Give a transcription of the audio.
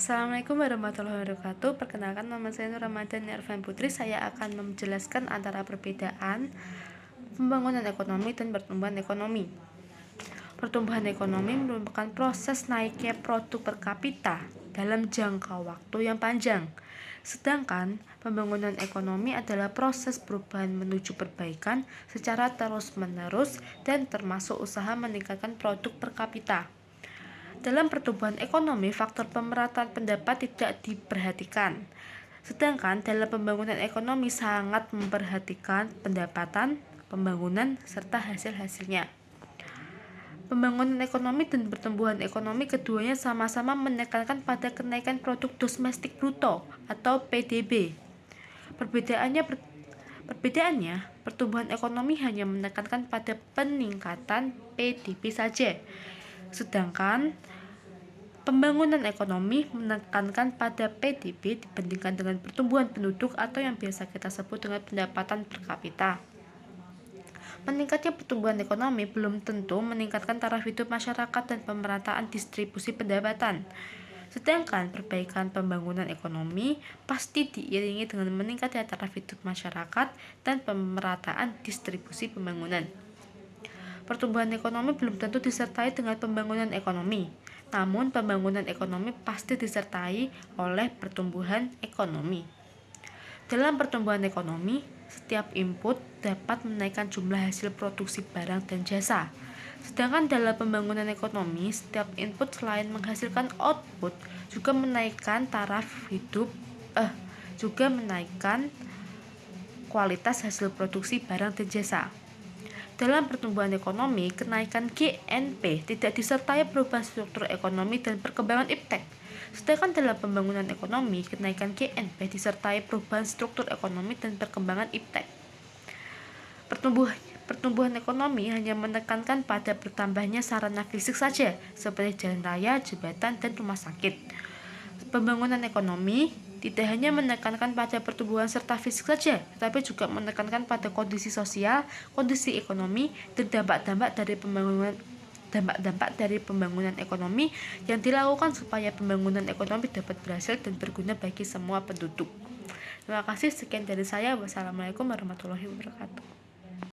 Assalamualaikum warahmatullahi wabarakatuh. Perkenalkan, nama saya Nur Ramadan Arfan Putri. Saya akan menjelaskan antara perbedaan pembangunan ekonomi dan pertumbuhan ekonomi. Pertumbuhan ekonomi merupakan proses naiknya produk per kapita dalam jangka waktu yang panjang. Sedangkan pembangunan ekonomi adalah proses perubahan menuju perbaikan secara terus-menerus dan termasuk usaha meningkatkan produk per kapita. Dalam pertumbuhan ekonomi, faktor pemerataan pendapat tidak diperhatikan. Sedangkan dalam pembangunan ekonomi sangat memperhatikan pendapatan, pembangunan, serta hasil-hasilnya. Pembangunan ekonomi dan pertumbuhan ekonomi keduanya sama-sama menekankan pada kenaikan produk domestik bruto atau PDB. Perbedaannya, pertumbuhan ekonomi hanya menekankan pada peningkatan PDB saja. Sedangkan pembangunan ekonomi menekankan pada PDB dibandingkan dengan pertumbuhan penduduk atau yang biasa kita sebut dengan pendapatan per kapita. Meningkatnya pertumbuhan ekonomi belum tentu meningkatkan taraf hidup masyarakat dan pemerataan distribusi pendapatan. Sedangkan perbaikan pembangunan ekonomi pasti diiringi dengan meningkatnya taraf hidup masyarakat dan pemerataan distribusi pembangunan. Pertumbuhan ekonomi belum tentu disertai dengan pembangunan ekonomi, namun pembangunan ekonomi pasti disertai oleh pertumbuhan ekonomi. Dalam pertumbuhan ekonomi, setiap input dapat menaikkan jumlah hasil produksi barang dan jasa. Sedangkan dalam pembangunan ekonomi, setiap input selain menghasilkan output juga menaikkan juga menaikkan kualitas hasil produksi barang dan jasa. Dalam pertumbuhan ekonomi, kenaikan GNP tidak disertai perubahan struktur ekonomi dan perkembangan iptek. Sedangkan dalam pembangunan ekonomi, kenaikan GNP disertai perubahan struktur ekonomi dan perkembangan iptek. Pertumbuhan ekonomi hanya menekankan pada bertambahnya sarana fisik saja, seperti jalan raya, jembatan, dan rumah sakit. Pembangunan ekonomi tidak hanya menekankan pada pertumbuhan serta fisik saja, tetapi juga menekankan pada kondisi sosial, kondisi ekonomi, dan dampak-dampak dari pembangunan ekonomi yang dilakukan supaya pembangunan ekonomi dapat berhasil dan berguna bagi semua penduduk. Terima kasih, sekian dari saya. Wassalamualaikum warahmatullahi wabarakatuh.